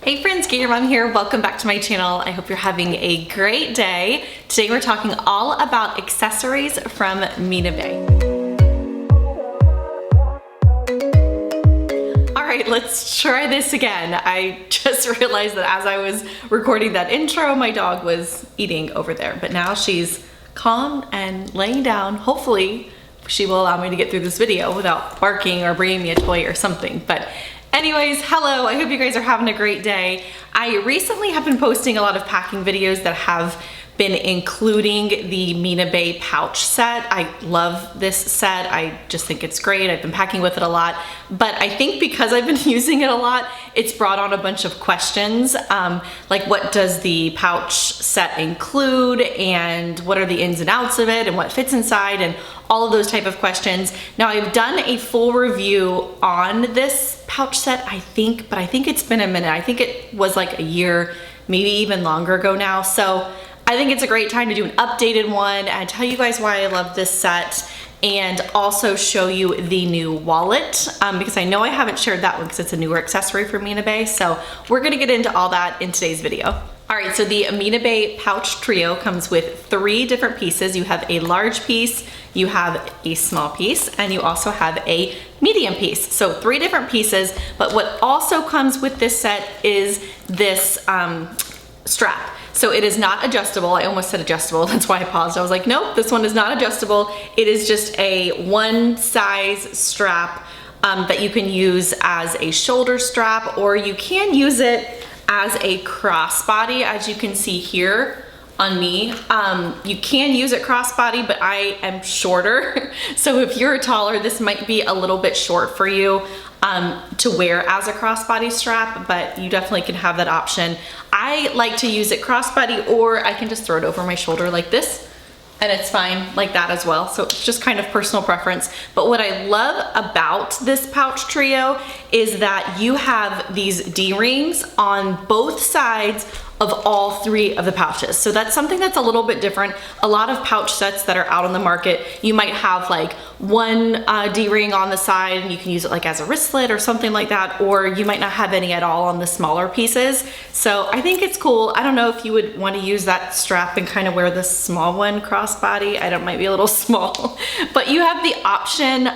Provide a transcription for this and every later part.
Hey friends, Gator Mom here. Welcome back to my channel. I hope you're having a great day. Today we're talking all about accessories from MINA BAIE. All right, let's try this again. I just realized that as I was recording that intro, my dog was eating over there, but now she's calm and laying down. Hopefully she will allow me to get through this video without barking or bringing me a toy or something. But anyways, hello, I hope you guys are having a great day. I recently have been posting a lot of packing videos that have been including the MINA BAIE pouch set. I love this set. I just think it's great. I've been packing with it a lot, but I think because I've been using it a lot, it's brought on a bunch of questions, like what does the pouch set include and what are the ins and outs of it and what fits inside and all of those type of questions. Now I've done a full review on this pouch set, I think it's been a minute. I think it was like a year, maybe even longer ago now. So I think it's a great time to do an updated one and tell you guys why I love this set and also show you the new wallet because I know I haven't shared that one because it's a newer accessory for MINA BAIE. So we're gonna get into all that in today's video. All right, so the MINA BAIE pouch trio comes with 3 different pieces. You have a large piece, you have a small piece, and you also have a medium piece. So 3 different pieces, but what also comes with this set is this strap. So it is not adjustable. I almost said adjustable, that's why I paused. I was like, nope, this one is not adjustable. It is just a one size strap that you can use as a shoulder strap, or you can use it as a crossbody, as you can see here on me. You can use it crossbody, but I am shorter. So if you're taller, this might be a little bit short for you to wear as a crossbody strap, but you definitely can have that option. I like to use it crossbody, or I can just throw it over my shoulder like this, and it's fine like that as well. So it's just kind of personal preference. But what I love about this pouch trio is that you have these D-rings on both sides of all 3 of the pouches. So that's something that's a little bit different. A lot of pouch sets that are out on the market, you might have like one D-ring on the side and you can use it like as a wristlet or something like that, or you might not have any at all on the smaller pieces. So I think it's cool. I don't know if you would want to use that strap and kind of wear this small one crossbody. I don't, might be a little small, but you have the option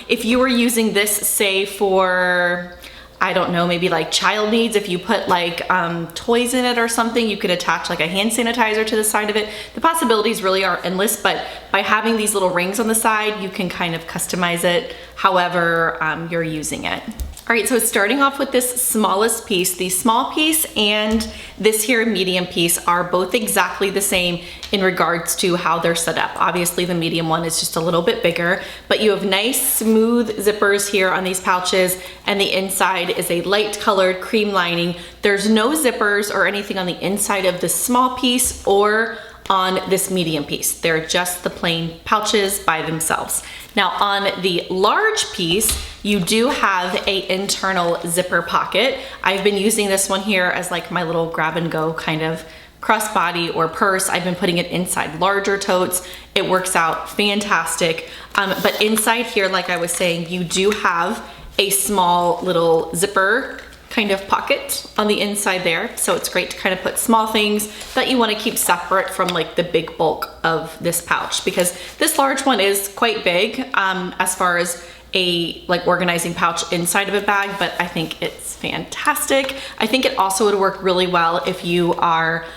if you were using this, say for, I don't know, maybe like child needs, if you put like toys in it or something, you could attach like a hand sanitizer to the side of it. The possibilities really are endless, but by having these little rings on the side, you can kind of customize it however you're using it. All right, so starting off with this smallest piece, the small piece and this here medium piece are both exactly the same in regards to how they're set up. Obviously the medium one is just a little bit bigger, but you have nice smooth zippers here on these pouches, and the inside is a light colored cream lining. There's no zippers or anything on the inside of this small piece or on this medium piece. They're just the plain pouches by themselves. Now on the large piece, you do have a internal zipper pocket. I've been using this one here as like my little grab and go kind of crossbody or purse. I've been putting it inside larger totes. It works out fantastic. But inside here, like I was saying, you do have a small little zipper kind of pocket on the inside there. So it's great to kind of put small things that you want to keep separate from like the big bulk of this pouch, because this large one is quite big as far as a like organizing pouch inside of a bag, but I think it's fantastic. I think it also would work really well if you are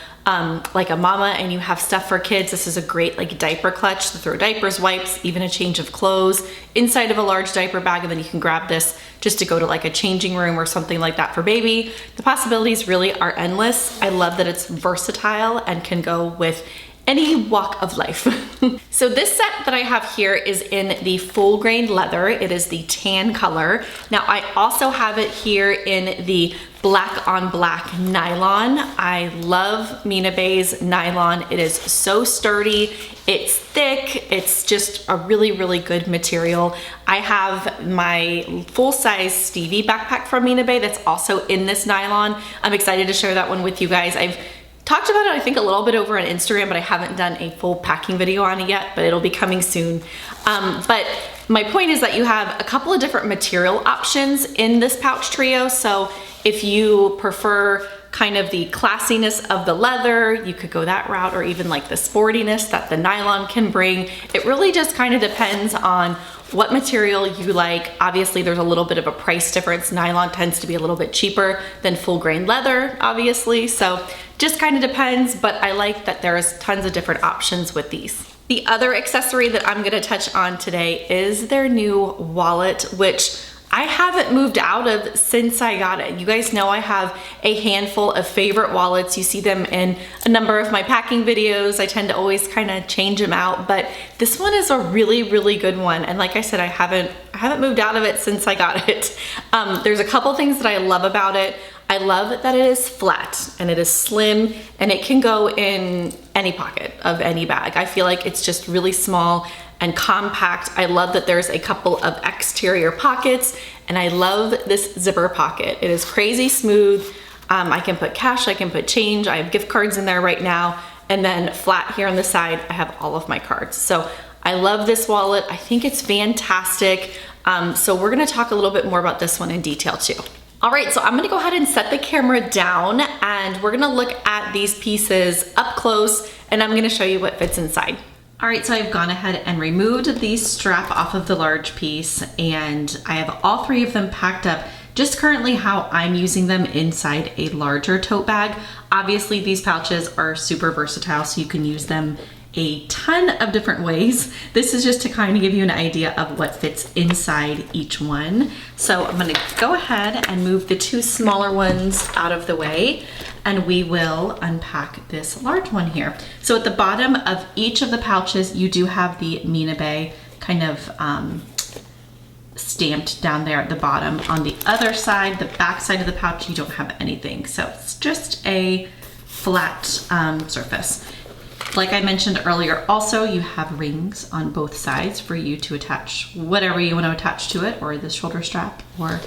like a mama and you have stuff for kids. This is a great like diaper clutch to throw diapers, wipes, even a change of clothes inside of a large diaper bag, and then you can grab this just to go to like a changing room or something like that for baby. The possibilities really are endless. I love that it's versatile and can go with any walk of life. So this set that I have here is in the full grain leather. It is the tan color. Now I also have it here in the black on black nylon. I love MINA BAIE's nylon. It is so sturdy, it's thick, it's just a really, really good material. I have my full-size Stevie backpack from MINA BAIE that's also in this nylon. I'm excited to share that one with you guys. I've talked about it, I think, a little bit over on Instagram, but I haven't done a full packing video on it yet, but it'll be coming soon. But my point is that you have a couple of different material options in this pouch trio. So if you prefer kind of the classiness of the leather, you could go that route, or even like the sportiness that the nylon can bring. It really just kind of depends on what material you like. Obviously there's a little bit of a price difference. Nylon tends to be a little bit cheaper than full grain leather, obviously. So just kind of depends, but I like that there's tons of different options with these. The other accessory that I'm gonna touch on today is their new wallet, which I haven't moved out of since I got it. You guys know I have a handful of favorite wallets. You see them in a number of my packing videos. I tend to always kind of change them out, but this one is a really, really good one. And like I said, I haven't moved out of it since I got it. There's a couple things that I love about it. I love that it is flat and it is slim and it can go in any pocket of any bag. I feel like it's just really small and compact. I love that there's a couple of exterior pockets, and I love this zipper pocket. It is crazy smooth. I can put cash, I can put change. I have gift cards in there right now. And then flat here on the side, I have all of my cards. So I love this wallet. I think it's fantastic. So we're gonna talk a little bit more about this one in detail too. All right, so I'm gonna go ahead and set the camera down, and we're gonna look at these pieces up close, and I'm gonna show you what fits inside. All right, so I've gone ahead and removed the strap off of the large piece, and I have all three of them packed up just currently how I'm using them inside a larger tote bag. Obviously, these pouches are super versatile, so you can use them a ton of different ways. This is just to kind of give you an idea of what fits inside each one. So I'm gonna go ahead and move the two smaller ones out of the way, and we will unpack this large one here. So at the bottom of each of the pouches, you do have the MINA BAIE kind of stamped down there at the bottom. On the other side, the back side of the pouch, you don't have anything. So it's just a flat surface. Like I mentioned earlier, also you have rings on both sides for you to attach whatever you want to attach to it, or the shoulder strap or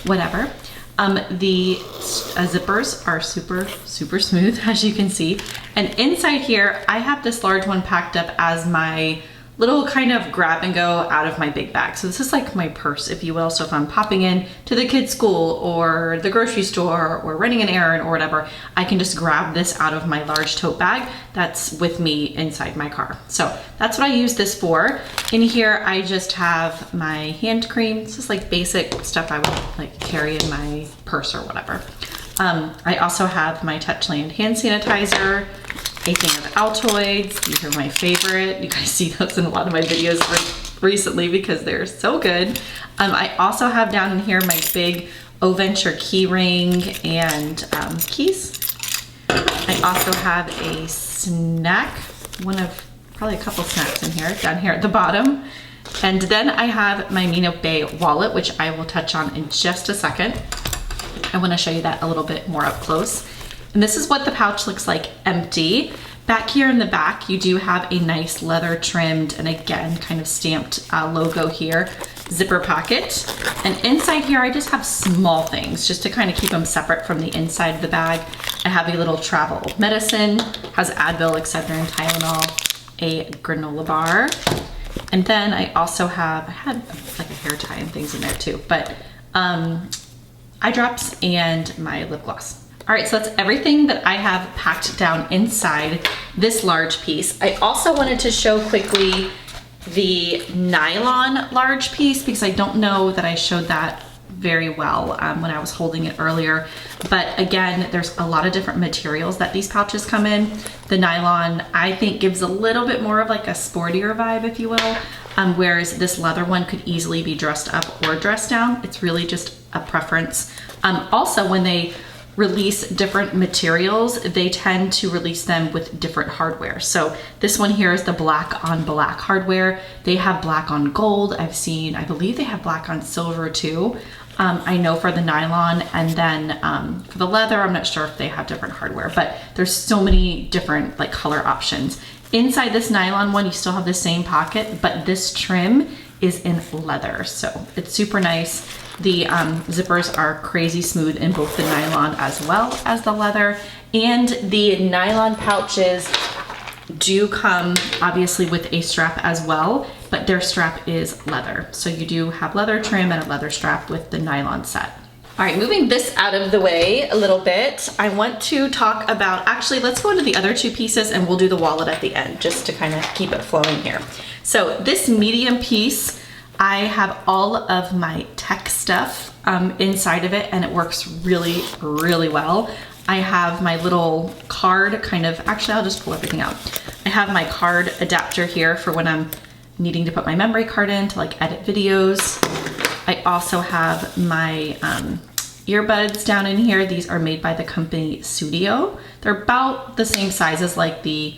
whatever. The zippers are super, super smooth, as you can see. And inside here, I have this large one packed up as my little kind of grab and go out of my big bag. So this is like my purse, if you will. So if I'm popping in to the kids' school or the grocery store or running an errand or whatever, I can just grab this out of my large tote bag that's with me inside my car. So that's what I use this for. In here, I just have my hand cream. It's just like basic stuff I would like carry in my purse or whatever. I also have my Touchland hand sanitizer, a thing of Altoids. These are my favorite. You guys see those in a lot of my videos recently because they're so good. I also have down in here my big O-Venture key ring and keys. I also have a snack, one of probably a couple snacks in here, down here at the bottom. And then I have my MINA BAIE wallet, which I will touch on in just a second. I want to show you that a little bit more up close. And this is what the pouch looks like empty. Back here in the back, you do have a nice leather trimmed and again, kind of stamped logo here, zipper pocket. And inside here, I just have small things just to kind of keep them separate from the inside of the bag. I have a little travel medicine, has Advil, Excedrin, Tylenol, a granola bar. And then I also have, I had like a hair tie and things in there too, but eye drops and my lip gloss. All right, so that's everything that I have packed down inside this large piece. I also wanted to show quickly the nylon large piece because I don't know that I showed that very well when I was holding it earlier. But again, there's a lot of different materials that these pouches come in. The nylon, I think, gives a little bit more of like a sportier vibe, if you will, whereas this leather one could easily be dressed up or dressed down. It's really just a preference. Also, when they release different materials, they tend to release them with different hardware. So this one here is the black on black hardware. They have black on gold. I've seen, I believe they have black on silver too. I know for the nylon, and then for the leather, I'm not sure if they have different hardware, but there's so many different like color options. Inside this nylon one, you still have the same pocket, but this trim is in leather. So it's super nice. The zippers are crazy smooth in both the nylon as well as the leather. And the nylon pouches do come obviously with a strap as well, but their strap is leather. So you do have leather trim and a leather strap with the nylon set. All right, moving this out of the way a little bit, I want to talk about, actually, let's go into the other two pieces and we'll do the wallet at the end just to kind of keep it flowing here. So this medium piece, I have all of my tech stuff inside of it and it works really, really well. I have my little card kind of, actually I'll just pull everything out. I have my card adapter here for when I'm needing to put my memory card in to like edit videos. I also have my earbuds down in here. These are made by the company Studio. They're about the same size as like the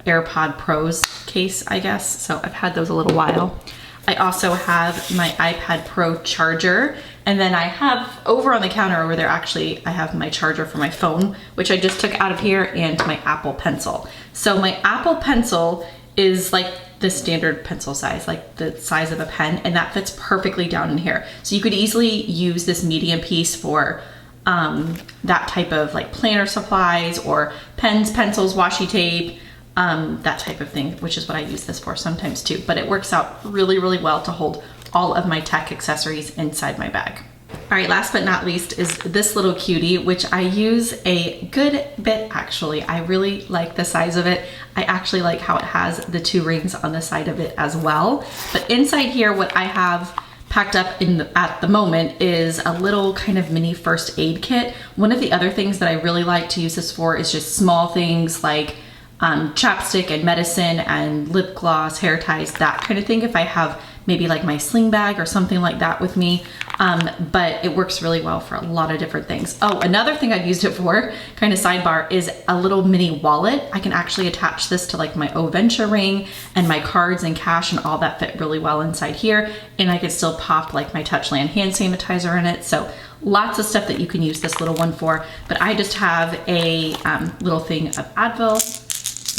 AirPod Pros case, I guess. So I've had those a little while. I also have my iPad Pro charger. And then I have over on the counter over there, actually, I have my charger for my phone, which I just took out of here, and my Apple Pencil. So my Apple Pencil is like the standard pencil size, like the size of a pen, and that fits perfectly down in here. So you could easily use this medium piece for that type of like planner supplies or pens, pencils, washi tape, that type of thing, which is what I use this for sometimes too. But it works out really, really well to hold all of my tech accessories inside my bag. All right, last but not least is this little cutie, which I use a good bit actually. I really like the size of it. I actually like how it has the 2 rings on the side of it as well. But inside here, what I have packed up at the moment is a little kind of mini first aid kit. One of the other things that I really like to use this for is just small things like chapstick and medicine and lip gloss, hair ties, that kind of thing. If I have maybe like my sling bag or something like that with me, but it works really well for a lot of different things. Oh, another thing I've used it for, kind of sidebar, is a little mini wallet. I can actually attach this to like my O Venture ring, and my cards and cash and all that fit really well inside here. And I could still pop like my Touchland hand sanitizer in it. So lots of stuff that you can use this little one for. But I just have a little thing of Advil,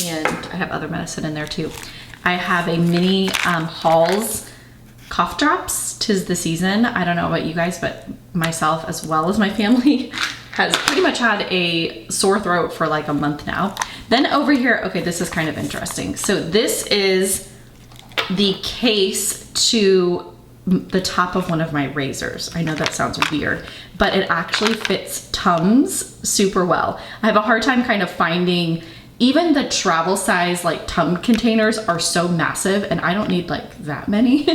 and I have other medicine in there too. I have a mini Halls cough drops. 'Tis the season. I don't know about you guys, but myself as well as my family has pretty much had a sore throat for like a month now. Then over here, okay, this is kind of interesting. So this is the case to the top of one of my razors. I know that sounds weird, but it actually fits Tums super well. I have a hard time kind of finding, even the travel size like Tum containers are so massive, and I don't need like that many.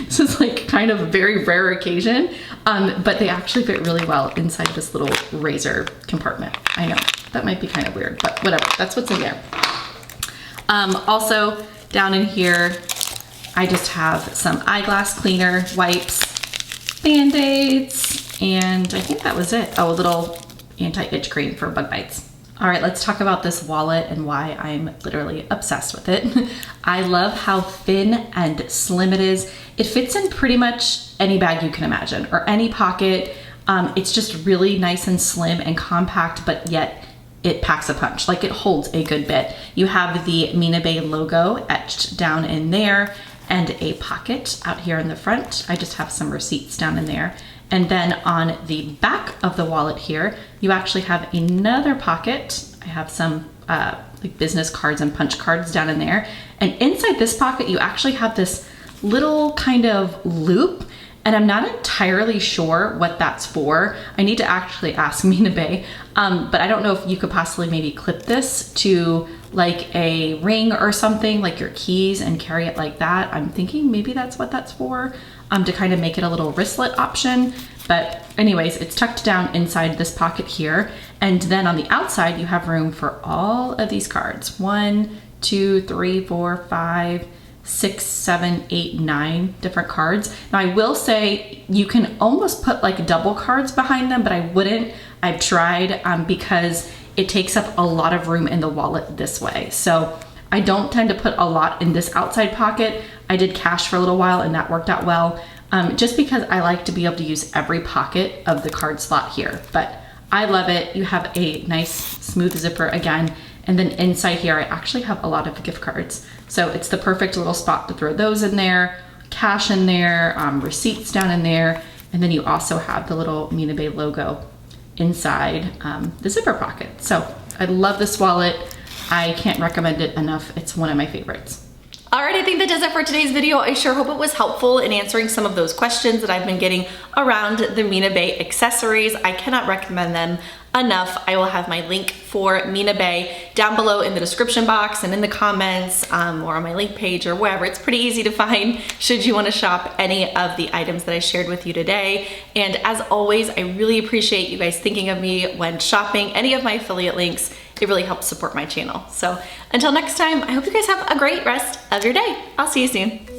This is like kind of a very rare occasion, but they actually fit really well inside this little razor compartment. I know, that might be kind of weird, but whatever, that's what's in there. Also down in here, I just have some eyeglass cleaner, wipes, Band-Aids, and I think that was it. Oh, a little anti-itch cream for bug bites. All right, let's talk about this wallet and why I'm literally obsessed with it. I love how thin and slim it is. It fits in pretty much any bag you can imagine, or any pocket. It's just really nice and slim and compact, but yet it packs a punch. Like, it holds a good bit. You have the MINA BAIE logo etched down in there, and a pocket out here in the front. I just have some receipts down in there. And then on the back of the wallet here, you actually have another pocket. I have some like business cards and punch cards down in there. And inside this pocket, you actually have this little kind of loop, and I'm not entirely sure what that's for. I need to actually ask MINA BAIE, but I don't know if you could possibly maybe clip this to like a ring or something, like your keys, and carry it like that. I'm thinking maybe that's what that's for. To kind of make it a little wristlet option. But anyways, it's tucked down inside this pocket here. And then on the outside, you have room for all of these cards. 1, 2, 3, 4, 5, 6, 7, 8, 9 different cards. Now I will say you can almost put like double cards behind them, but I wouldn't. I've tried because it takes up a lot of room in the wallet this way. So I don't tend to put a lot in this outside pocket. I did cash for a little while and that worked out well, just because I like to be able to use every pocket of the card slot here. But I love it. You have a nice smooth zipper again. And then inside here, I actually have a lot of gift cards. So it's the perfect little spot to throw those in there, cash in there, receipts down in there. And then you also have the little MINA BAIE logo inside the zipper pocket. So I love this wallet. I can't recommend it enough. It's one of my favorites. Alright, I think that does it for today's video. I sure hope it was helpful in answering some of those questions that I've been getting around the MINA BAIE accessories. I cannot recommend them enough. I will have my link for MINA BAIE down below in the description box and in the comments, or on my link page or wherever. It's pretty easy to find should you want to shop any of the items that I shared with you today. And as always, I really appreciate you guys thinking of me when shopping any of my affiliate links. It really helps support my channel. So until next time, I hope you guys have a great rest of your day. I'll see you soon.